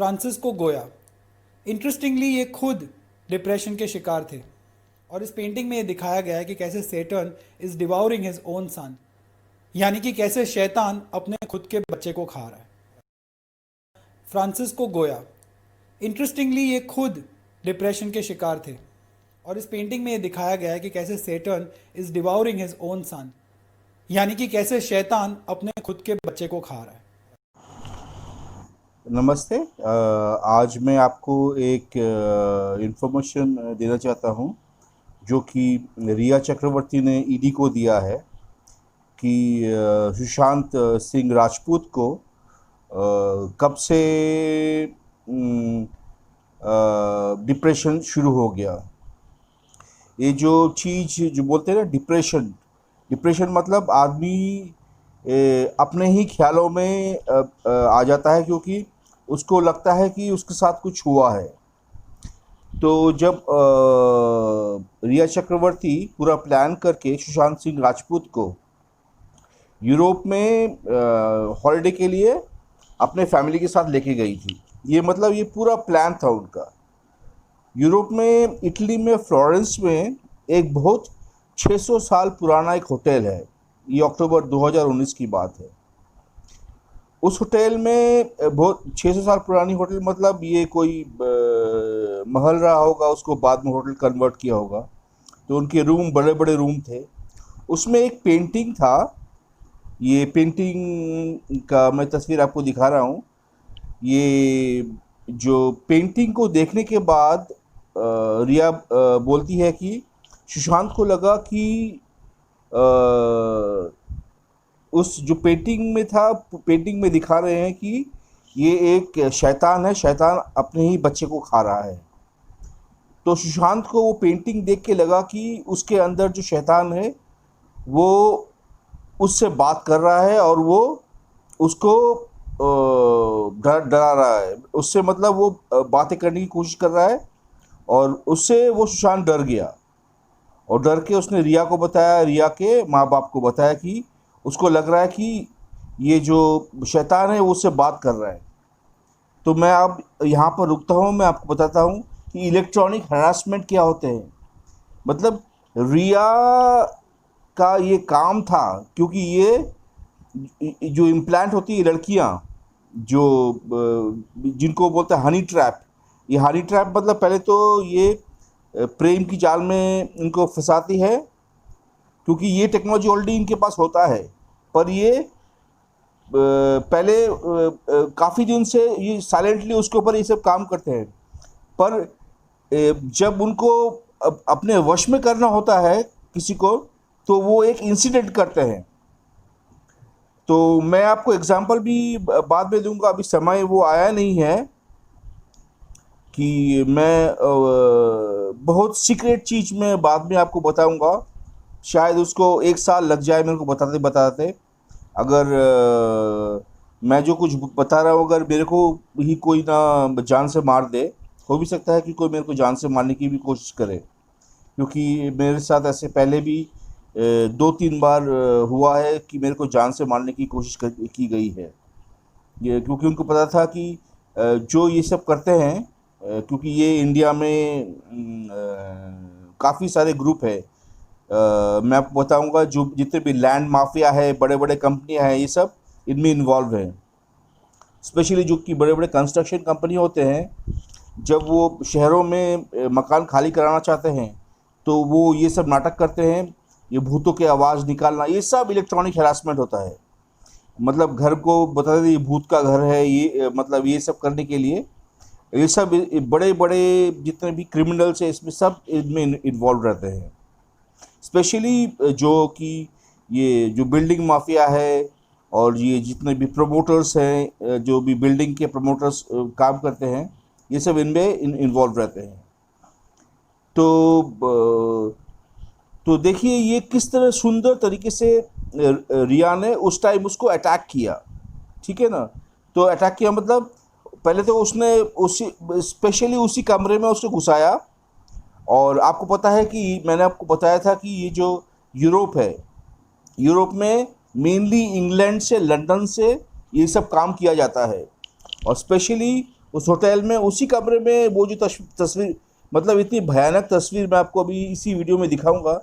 Francisco गोया। Interestingly ये खुद डिप्रेशन के शिकार थे और इस पेंटिंग में ये दिखाया गया है कि कैसे Saturn is devouring his own son, यानी कि कैसे शैतान अपने खुद के बच्चे को खा रहा है। फ्रांसिस्को गोया। इंटरेस्टिंगली ये खुद डिप्रेशन के शिकार थे और इस पेंटिंग में ये दिखाया गया है कि कैसे Saturn is devouring his own son, यानी कि कैसे शैतान अपने खुद के बच्चे को खा रहा है। नमस्ते। आज मैं आपको एक इन्फॉर्मेशन देना चाहता हूँ जो कि रिया चक्रवर्ती ने ईडी को दिया है कि सुशांत सिंह राजपूत को कब से डिप्रेशन शुरू हो गया। ये जो चीज़ जो बोलते हैं ना, डिप्रेशन मतलब आदमी अपने ही ख्यालों में आ जाता है क्योंकि उसको लगता है कि उसके साथ कुछ हुआ है। तो जब रिया चक्रवर्ती पूरा प्लान करके सुशांत सिंह राजपूत को यूरोप में हॉलिडे के लिए अपने फैमिली के साथ लेके गई थी, ये पूरा प्लान था उनका। यूरोप में इटली में फ्लोरेंस में एक बहुत 600 साल पुराना एक होटल है। ये अक्टूबर 2019 की बात है। उस होटल में बहुत 600 साल पुरानी होटल मतलब ये कोई महल रहा होगा, उसको बाद में होटल कन्वर्ट किया होगा। तो उनके रूम बड़े बड़े रूम थे। उसमें एक पेंटिंग था। ये पेंटिंग का मैं तस्वीर आपको दिखा रहा हूँ। ये जो पेंटिंग को देखने के बाद रिया बोलती है कि सुशांत को लगा कि उस जो पेंटिंग में था, पेंटिंग में दिखा रहे हैं कि ये एक शैतान है, शैतान अपने ही बच्चे को खा रहा है। तो सुशांत को वो पेंटिंग देख के लगा कि उसके अंदर जो शैतान है वो उससे बात कर रहा है और वो उसको डरा रहा है। उससे मतलब वो बातें करने की कोशिश कर रहा है और उससे वो सुशांत डर गया और डर के उसने रिया को बताया, रिया के माँ बाप को बताया कि उसको लग रहा है कि ये जो शैतान है वो उससे बात कर रहा है। तो मैं अब यहाँ पर रुकता हूँ। मैं आपको बताता हूँ कि इलेक्ट्रॉनिक हरासमेंट क्या होते हैं। मतलब रिया का ये काम था क्योंकि ये जो इम्प्लांट होती है लड़कियाँ जो जिनको बोलते हैं हनी ट्रैप। ये हनी ट्रैप मतलब पहले तो ये प्रेम की जाल में इनको फंसाती है क्योंकि ये टेक्नोलॉजी ऑलरेडी इनके पास होता है। पर ये पहले काफ़ी दिन से ये साइलेंटली उसके ऊपर ये सब काम करते हैं। पर जब उनको अपने वश में करना होता है किसी को तो वो एक इंसिडेंट करते हैं। तो मैं आपको एग्जांपल भी बाद में दूंगा, अभी समय वो आया नहीं है कि मैं बहुत सीक्रेट चीज़ में बाद में आपको बताऊंगा। शायद उसको 1 साल लग जाए मेरे को बताते बताते। अगर मैं जो कुछ बता रहा हूँ अगर मेरे को ही कोई ना जान से मार दे, हो भी सकता है कि कोई मेरे को जान से मारने की भी कोशिश करे क्योंकि मेरे साथ ऐसे पहले भी 2-3 बार हुआ है कि मेरे को जान से मारने की कोशिश की गई है। ये क्योंकि उनको पता था कि जो ये सब करते हैं क्योंकि ये इंडिया में काफ़ी सारे ग्रुप है। मैं आपको बताऊंगा जो जितने भी लैंड माफिया है, बड़े बड़े कंपनियां हैं, ये सब इनमें इन्वॉल्व हैं। स्पेशली जो कि बड़े बड़े कंस्ट्रक्शन कंपनी होते हैं, जब वो शहरों में मकान खाली कराना चाहते हैं तो वो ये सब नाटक करते हैं। ये भूतों की आवाज़ निकालना, ये सब इलेक्ट्रॉनिक हरासमेंट होता है। मतलब घर को बता दें ये भूत का घर है, ये मतलब ये सब करने के लिए ये सब बड़े बड़े जितने भी क्रिमिनल्स हैं इसमें सब इनमें इन्वॉल्व रहते हैं। स्पेशली जो कि ये जो बिल्डिंग माफिया है और ये जितने भी प्रमोटर्स हैं, जो भी बिल्डिंग के प्रमोटर्स काम करते हैं, ये सब इनमें इन्वॉल्व रहते हैं। तो देखिए ये किस तरह सुंदर तरीके से रिया ने उस टाइम उसको अटैक किया। ठीक है ना। तो अटैक किया मतलब पहले तो उसने उसी स्पेशली उसी कमरे में उसको घुसाया। और आपको पता है कि मैंने आपको बताया था कि ये जो यूरोप है, यूरोप में मेनली इंग्लैंड से, लंदन से ये सब काम किया जाता है। और स्पेशली उस होटल में उसी कमरे में वो जो तस्वीर, मतलब इतनी भयानक तस्वीर मैं आपको अभी इसी वीडियो में दिखाऊंगा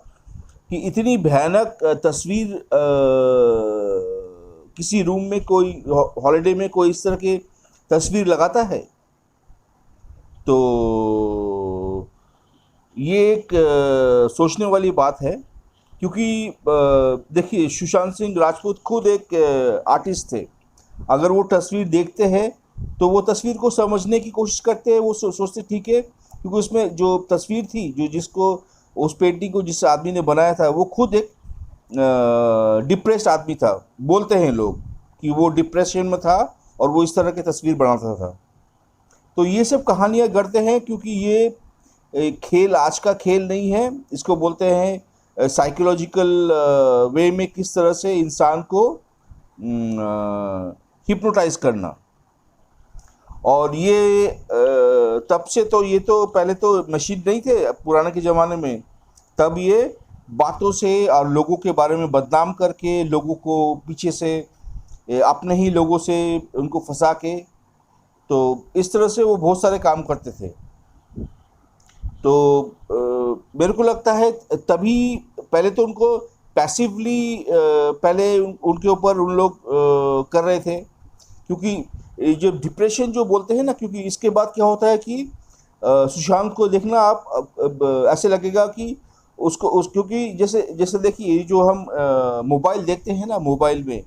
कि इतनी भयानक तस्वीर किसी रूम में कोई हॉलिडे में कोई इस तरह की तस्वीर लगाता है। तो ये एक सोचने वाली बात है, क्योंकि देखिए सुशांत सिंह राजपूत खुद एक आर्टिस्ट थे। अगर वो तस्वीर देखते हैं तो वो तस्वीर को समझने की कोशिश करते हैं, वो सोचते ठीक है, क्योंकि उसमें जो तस्वीर थी, जो जिसको उस पेंटिंग को जिस आदमी ने बनाया था वो खुद एक डिप्रेस्ड आदमी था। बोलते हैं लोग कि वो डिप्रेशन में था और वो इस तरह की तस्वीर बनाता था। तो ये सब कहानियाँ गढ़ते हैं, क्योंकि ये खेल आज का खेल नहीं है। इसको बोलते हैं साइकोलॉजिकल वे में किस तरह से इंसान को हिप्नोटाइज करना। और ये तब से तो ये तो पहले तो मशीन नहीं थे पुराने के ज़माने में, तब ये बातों से और लोगों के बारे में बदनाम करके लोगों को पीछे से अपने ही लोगों से उनको फंसा के, तो इस तरह से वो बहुत सारे काम करते थे। तो मेरे को लगता है तभी पहले तो उनको पैसिवली पहले उनके ऊपर उन लोग कर रहे थे, क्योंकि ये जो डिप्रेशन जो बोलते हैं ना, क्योंकि इसके बाद क्या होता है कि सुशांत को देखना आप ऐसे लगेगा कि क्योंकि जैसे जैसे देखिए जो हम मोबाइल देखते हैं ना, मोबाइल में,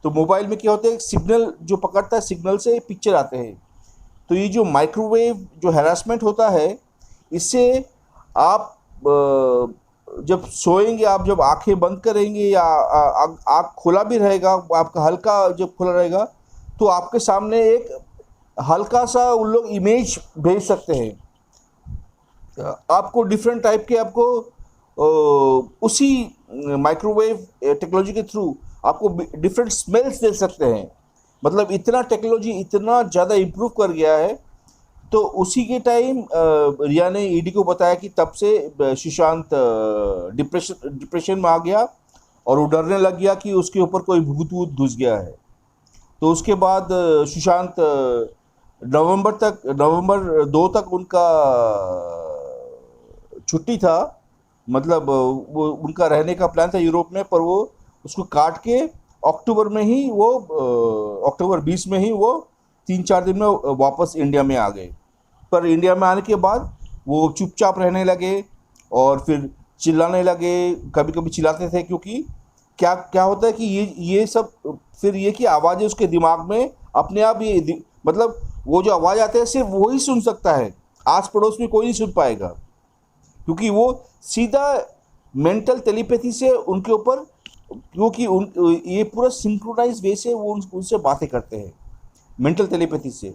तो मोबाइल में क्या होता है, सिग्नल जो पकड़ता है, सिग्नल से पिक्चर आते हैं। तो ये जो माइक्रोवेव जो हैरासमेंट होता है, इससे आप जब सोएंगे, आप जब आंखें बंद करेंगे या आँख खुला भी रहेगा, आपका हल्का जब खुला रहेगा, तो आपके सामने एक हल्का सा उन लोग इमेज भेज सकते हैं आपको, डिफरेंट टाइप के आपको उसी माइक्रोवेव टेक्नोलॉजी के थ्रू आपको डिफरेंट स्मेल्स दे सकते हैं। मतलब इतना टेक्नोलॉजी इतना ज़्यादा इम्प्रूव कर गया है। तो उसी के टाइम रिया ने ईडी को बताया कि तब से सुशांत डिप्रेशन में आ गया और वो डरने लग गया कि उसके ऊपर कोई भूत वूत घुस गया है। तो उसके बाद सुशांत नवंबर 2 तक उनका छुट्टी था, मतलब वो उनका रहने का प्लान था यूरोप में, पर वो उसको काट के अक्टूबर 20 में ही वो 3-4 दिन में वापस इंडिया में आ गए। पर इंडिया में आने के बाद वो चुपचाप रहने लगे और फिर चिल्लाने लगे, कभी कभी चिल्लाते थे, क्योंकि क्या क्या होता है कि ये सब फिर ये कि आवाज़ें उसके दिमाग में अपने आप ये मतलब वो जो आवाज़ आते हैं सिर्फ वही सुन सकता है, आस पड़ोस में कोई नहीं सुन पाएगा, क्योंकि वो सीधा मेंटल टेलीपैथी से उनके ऊपर, क्योंकि ये पूरा सिंक्रोनाइज वे से वो उनसे बातें करते हैं मेंटल टेलीपैथी से।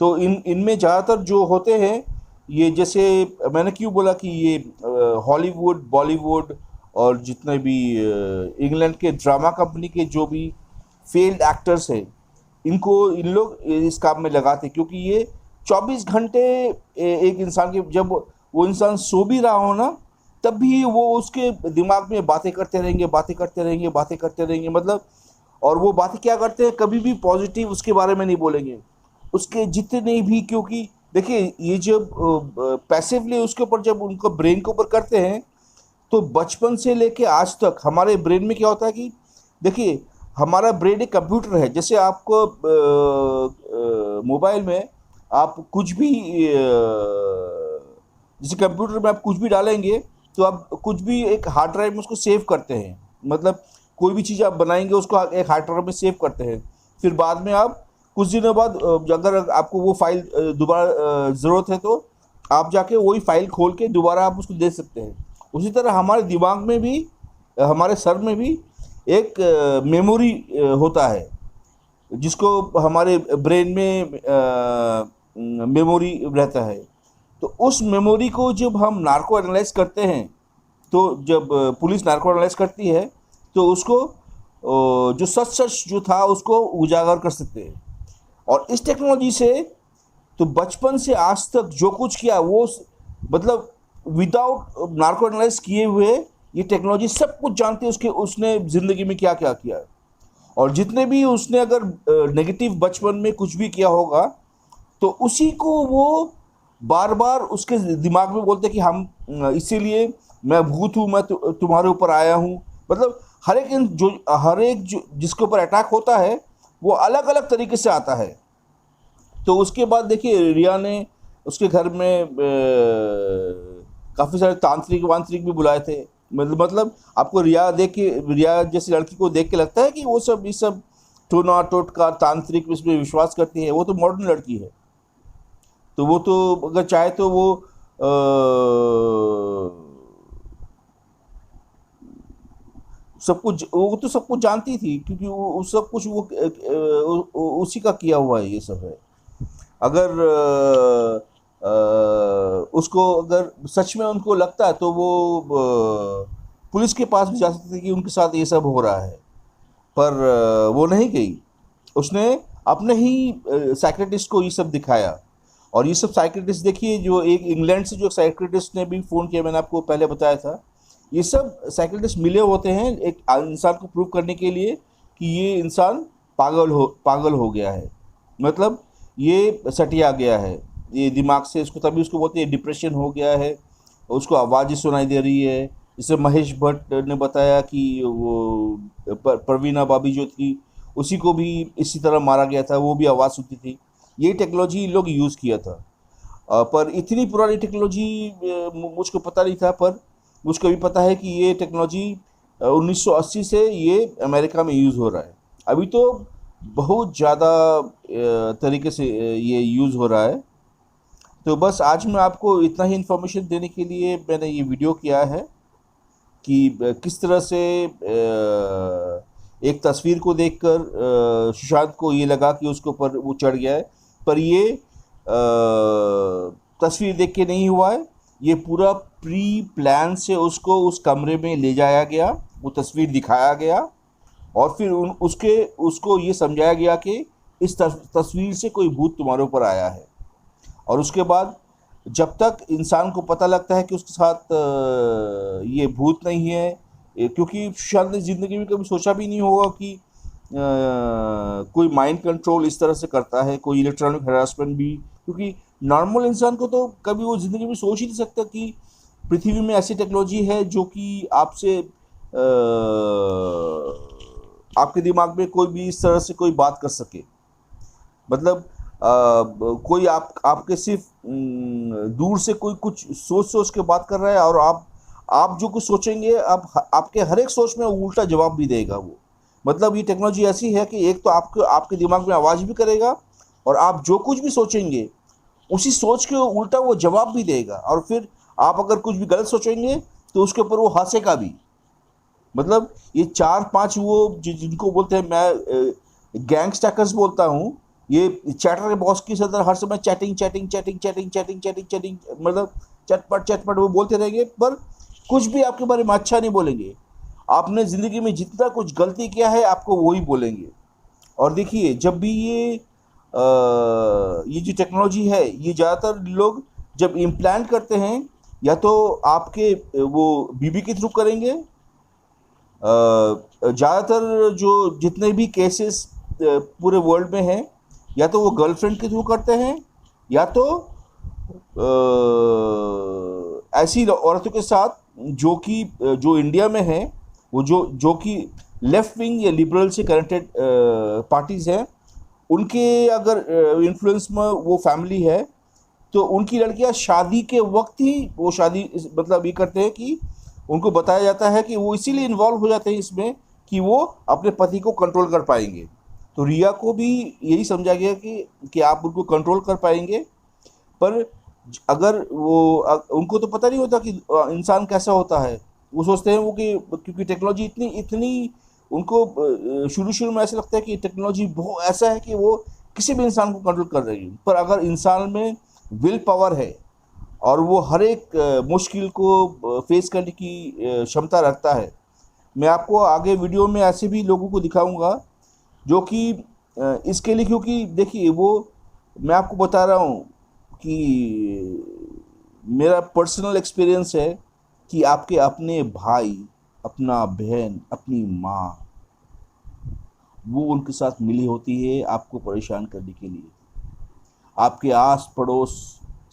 तो इनमें ज़्यादातर जो होते हैं ये, जैसे मैंने क्यों बोला कि ये हॉलीवुड, बॉलीवुड और जितने भी इंग्लैंड के ड्रामा कंपनी के जो भी फेल्ड एक्टर्स हैं, इन लोग इस काम में लगाते, क्योंकि ये 24 घंटे एक इंसान के, जब वो इंसान सो भी रहा हो ना, तब भी वो उसके दिमाग में बातें करते रहेंगे, मतलब। और वो बातें क्या करते हैं, कभी भी पॉजिटिव उसके बारे में नहीं बोलेंगे, उसके जितने भी, क्योंकि देखिए ये जब पैसिवली उसके ऊपर जब उनको ब्रेन के ऊपर करते हैं, तो बचपन से लेके आज तक हमारे ब्रेन में क्या होता है कि देखिए हमारा ब्रेन एक कंप्यूटर है। जैसे आपको मोबाइल में आप कुछ भी जैसे कंप्यूटर में आप कुछ भी डालेंगे तो आप कुछ भी एक हार्ड ड्राइव में उसको सेव करते हैं, मतलब कोई भी चीज़ आप बनाएंगे उसको एक हार्ड ड्राइव में सेव करते हैं। फिर बाद में आप कुछ दिनों बाद अगर आपको वो फाइल दोबारा ज़रूरत है तो आप जाके वही फाइल खोल के दोबारा आप उसको दे सकते हैं। उसी तरह हमारे दिमाग में भी, हमारे सर में भी एक मेमोरी होता है, जिसको हमारे ब्रेन में मेमोरी रहता है। तो उस मेमोरी को जब हम नार्को एनालाइज करते हैं, तो जब पुलिस नार्को एनालाइज करती है तो उसको जो सच जो था उसको उजागर कर सकते हैं। और इस टेक्नोलॉजी से तो बचपन से आज तक जो कुछ किया वो, मतलब विदाउट नार्को एनालाइज किए हुए ये टेक्नोलॉजी सब कुछ जानती है उसने ज़िंदगी में क्या क्या किया। और जितने भी उसने अगर नेगेटिव बचपन में कुछ भी किया होगा, तो उसी को वो बार बार उसके दिमाग में बोलते कि हम इसीलिए मैं भूत हूँ, मैं तुम्हारे ऊपर आया हूँ। मतलब हर एक जो जिसके ऊपर अटैक होता है वो अलग अलग तरीके से आता है। तो उसके बाद देखिए रिया ने उसके घर में काफ़ी सारे तांत्रिक वांत्रिक भी बुलाए थे। मतलब आपको रिया जैसी लड़की को देख के लगता है कि वो सब ये सब टोना टोटका तांत्रिक इसमें विश्वास करती है? वो तो मॉडर्न लड़की है। तो वो तो अगर चाहे तो वो तो सब कुछ जानती थी, क्योंकि वो सब कुछ उसी का किया हुआ है, ये सब है। अगर उसको अगर सच में उनको लगता है तो वो पुलिस के पास भी जा सकते थे कि उनके साथ ये सब हो रहा है। पर वो नहीं गई। उसने अपने ही साइकियाट्रिस्ट को ये सब दिखाया। और ये सब साइकियाट्रिस्ट देखिए, जो एक इंग्लैंड से जो साइकियाट्रिस्ट ने भी फ़ोन किया, मैंने आपको पहले बताया था। ये सब साइकियाट्रिस्ट मिले होते हैं एक इंसान को प्रूव करने के लिए कि ये इंसान पागल हो गया है, मतलब ये सटिया गया है ये दिमाग से। इसको तभी उसको बोलते हैं डिप्रेशन हो गया है। उसको आवाज़ें सुनाई दे रही है। जैसे महेश भट्ट ने बताया कि वो परवीना बाबी जो थी, उसी को भी इसी तरह मारा गया था, वो भी आवाज़ सुनती थी। ये टेक्नोलॉजी इन लोग यूज़ किया था। पर इतनी पुरानी टेक्नोलॉजी मुझको पता नहीं था, पर मुझको भी पता है कि ये टेक्नोलॉजी 1980 से ये अमेरिका में यूज़ हो रहा है। अभी तो बहुत ज़्यादा तरीके से ये यूज़ हो रहा है। तो बस आज मैं आपको इतना ही इन्फॉर्मेशन देने के लिए मैंने ये वीडियो किया है कि किस तरह से एक तस्वीर को देखकर सुशांत को ये लगा कि उसके ऊपर वो चढ़ गया है। पर ये तस्वीर देख के नहीं हुआ है, ये पूरा प्री प्लान से उसको उस कमरे में ले जाया गया, वो तस्वीर दिखाया गया और फिर उसको ये समझाया गया कि इस तस्वीर से कोई भूत तुम्हारे ऊपर आया है। और उसके बाद जब तक इंसान को पता लगता है कि उसके साथ ये भूत नहीं है, क्योंकि सुशांत ने ज़िंदगी में कभी सोचा भी नहीं होगा कि कोई माइंड कंट्रोल इस तरह से करता है, कोई इलेक्ट्रॉनिक हरासमेंट भी। क्योंकि नॉर्मल इंसान को तो कभी वो ज़िंदगी में सोच ही नहीं सकता कि पृथ्वी में ऐसी टेक्नोलॉजी है जो कि आपसे आपके दिमाग में कोई भी इस तरह से कोई बात कर सके। मतलब कोई आपके सिर्फ दूर से कोई कुछ सोच के बात कर रहा है, और आप जो कुछ सोचेंगे आपके हर एक सोच में उल्टा जवाब भी देगा वो। मतलब ये टेक्नोलॉजी ऐसी है कि एक तो आपके दिमाग में आवाज़ भी करेगा, और आप जो कुछ भी सोचेंगे उसी सोच के उल्टा वो जवाब भी देगा। और फिर आप अगर कुछ भी गलत सोचेंगे तो उसके ऊपर वो हंसेगा भी। मतलब ये 4-5 वो जिनको बोलते हैं, मैं गैंगस्टैकर्स बोलता हूँ, ये चैटर के बॉस की सदर हर समय चैटिंग, मतलब चटपट वो बोलते रहेंगे, पर कुछ भी आपके बारे में अच्छा नहीं बोलेंगे। आपने ज़िंदगी में जितना कुछ गलती किया है आपको वही बोलेंगे। और देखिए, जब भी ये जो टेक्नोलॉजी है, ये ज़्यादातर लोग जब इम्प्लांट करते हैं, या तो आपके वो बीबी के थ्रू करेंगे। ज़्यादातर जो जितने भी केसेस पूरे वर्ल्ड में हैं, या तो वो गर्लफ्रेंड के थ्रू करते हैं, या तो ऐसी औरतों के साथ जो इंडिया में है, वो जो कि लेफ्ट विंग या लिबरल से कनेक्टेड पार्टीज़ हैं, उनके अगर इन्फ्लुएंस में वो फैमिली है, तो उनकी लड़कियां शादी के वक्त ही वो शादी मतलब ये करते हैं कि उनको बताया जाता है कि वो इसीलिए इन्वॉल्व हो जाते हैं इसमें कि वो अपने पति को कंट्रोल कर पाएंगे। तो रिया को भी यही समझा गया कि आप उनको कंट्रोल कर पाएंगे। पर अगर उनको तो पता नहीं होता कि इंसान कैसा होता है। वो सोचते हैं क्योंकि टेक्नोलॉजी इतनी उनको शुरू में ऐसा लगता है कि टेक्नोलॉजी बहुत ऐसा है कि वो किसी भी इंसान को कंट्रोल कर रही है। पर अगर इंसान में विल पावर है और वो हर एक मुश्किल को फेस करने की क्षमता रखता है। मैं आपको आगे वीडियो में ऐसे भी लोगों को दिखाऊंगा जो कि इसके लिए, क्योंकि देखिए वो मैं आपको बता रहा हूँ कि मेरा पर्सनल एक्सपीरियंस है कि आपके अपने भाई, अपना बहन, अपनी माँ, वो उनके साथ मिली होती है आपको परेशान करने के लिए। आपके आस पड़ोस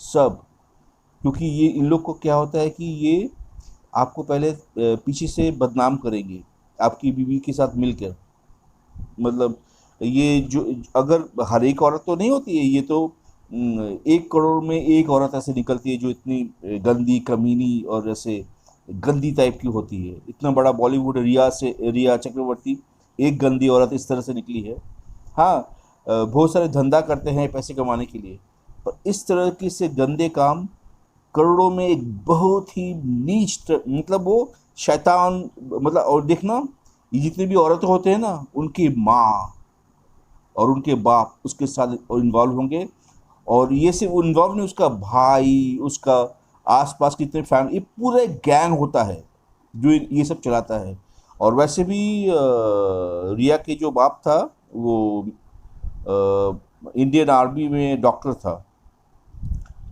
सब, क्योंकि ये इन लोग को क्या होता है कि ये आपको पहले पीछे से बदनाम करेंगे आपकी बीवी के साथ मिलकर। मतलब ये जो, अगर हर एक औरत तो नहीं होती है, ये तो 1 करोड़ में एक औरत ऐसे निकलती है जो इतनी गंदी कमीनी और ऐसे गंदी टाइप की होती है। इतना बड़ा बॉलीवुड, रिया चक्रवर्ती एक गंदी औरत इस तरह से निकली है। हाँ, बहुत सारे धंधा करते हैं पैसे कमाने के लिए, पर इस तरह के से गंदे काम करोड़ों में एक बहुत ही मतलब वो शैतान, मतलब। और देखना, ये जितने भी औरतें होते हैं ना, उनकी माँ और उनके बाप उसके साथ इन्वॉल्व होंगे। और ये सिर्फ इन्वॉल्व नहीं, उसका भाई, उसका आसपास कितने फैमिली, ये पूरा एक गैंग होता है जो ये सब चलाता है। और वैसे भी रिया के जो बाप था वो इंडियन आर्मी में डॉक्टर था।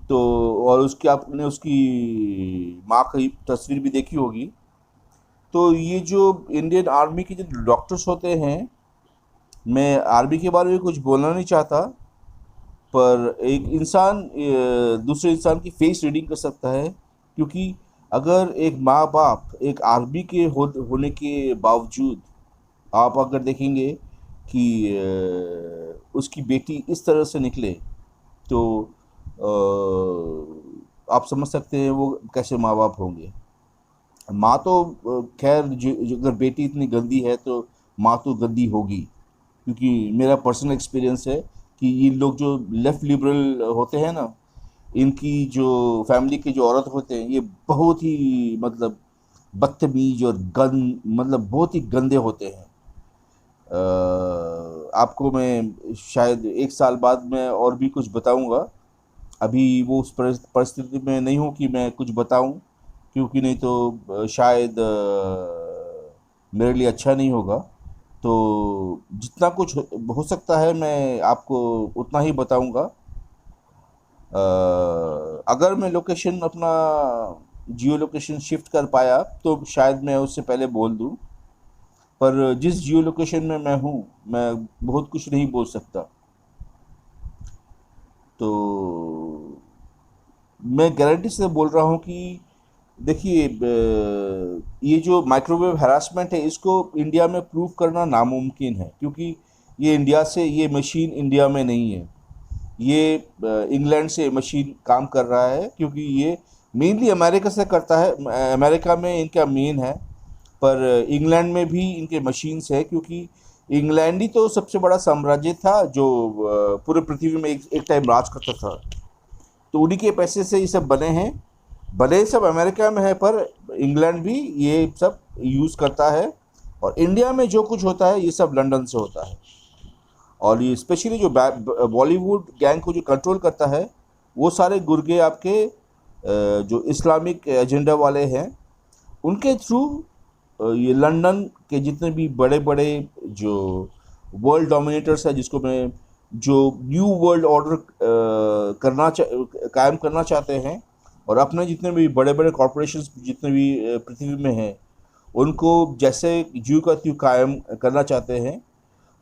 तो और उसके, आपने उसकी माँ की तस्वीर भी देखी होगी। तो ये जो इंडियन आर्मी के जो डॉक्टर्स होते हैं, मैं आर्मी के बारे में कुछ बोलना नहीं चाहता, पर एक इंसान दूसरे इंसान की फेस रीडिंग कर सकता है। क्योंकि अगर एक माँ बाप एक आर्मी के होने के बावजूद आप अगर देखेंगे कि उसकी बेटी इस तरह से निकले, तो आप समझ सकते हैं वो कैसे माँ बाप होंगे। माँ तो खैर, अगर बेटी इतनी गंदी है तो माँ तो गंदी होगी। क्योंकि मेरा पर्सनल एक्सपीरियंस है कि ये लोग जो लेफ़्ट लिबरल होते हैं ना, इनकी जो फैमिली के जो औरत होते हैं, ये बहुत ही मतलब बदतमीज और मतलब बहुत ही गंदे होते हैं। आपको मैं शायद 1 साल बाद मैं और भी कुछ बताऊंगा। अभी वो उस परिस्थिति में नहीं हूँ कि मैं कुछ बताऊं, क्योंकि नहीं तो शायद मेरे लिए अच्छा नहीं होगा। तो जितना कुछ हो सकता है मैं आपको उतना ही बताऊंगा। अगर मैं लोकेशन अपना जियो लोकेशन शिफ्ट कर पाया तो शायद मैं उससे पहले बोल दूं, पर जिस जियो लोकेशन में मैं हूँ, मैं बहुत कुछ नहीं बोल सकता। तो मैं गारंटी से बोल रहा हूँ कि देखिए, ये जो माइक्रोवेव हरासमेंट है, इसको इंडिया में प्रूव करना नामुमकिन है। क्योंकि ये मशीन इंडिया में नहीं है। ये इंग्लैंड से मशीन काम कर रहा है, क्योंकि ये मेनली अमेरिका से करता है। अमेरिका में इनका मेन है, पर इंग्लैंड में भी इनके मशीन्स है। क्योंकि इंग्लैंड ही तो सबसे बड़ा साम्राज्य था जो पूरे पृथ्वी में एक टाइम राज करता था। तो उन्हीं के पैसे से ये सब बने हैं। भले ही सब अमेरिका में है, पर इंग्लैंड भी ये सब यूज़ करता है। और इंडिया में जो कुछ होता है ये सब लंदन से होता है। और ये स्पेशली जो बॉलीवुड गैंग को जो कंट्रोल करता है, वो सारे गुर्गे आपके जो इस्लामिक एजेंडा वाले हैं, उनके थ्रू ये लंदन के जितने भी बड़े बड़े जो वर्ल्ड डोमिनेटर्स है, जिसको मैं जो न्यू वर्ल्ड ऑर्डर कायम करना चाहते हैं, और अपने जितने भी बड़े बड़े कॉरपोरेशंस जितने भी पृथ्वी में हैं, उनको जैसे ज्यों का त्यों कायम करना चाहते हैं।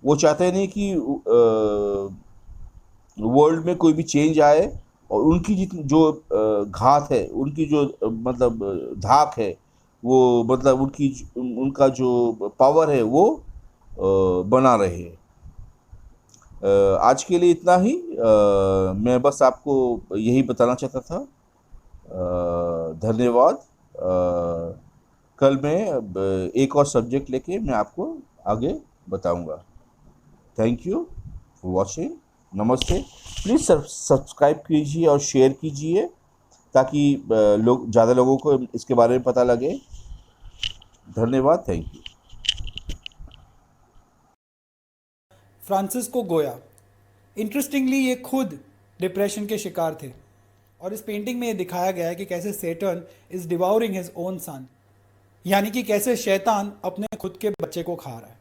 वो चाहते नहीं कि वर्ल्ड में कोई भी चेंज आए, और उनकी जितनी जो घात है, उनकी जो मतलब धाक है, वो मतलब उनका जो पावर है वो बना रहे। आज के लिए इतना ही। मैं बस आपको यही बताना चाहता था। धन्यवाद। कल मैं एक और सब्जेक्ट लेके मैं आपको आगे बताऊंगा। Thank you for watching. नमस्ते। प्लीज़ सब्सक्राइब कीजिए और शेयर कीजिए, ताकि ज़्यादा लोगों को इसके बारे में पता लगे। धन्यवाद। Thank you. फ्रांसिस्को गोया। इंटरेस्टिंगली ये खुद डिप्रेशन के शिकार थे, और इस पेंटिंग में ये दिखाया गया है कि कैसे Saturn is devouring his own son, यानी कि कैसे शैतान अपने खुद के बच्चे को खा रहा है।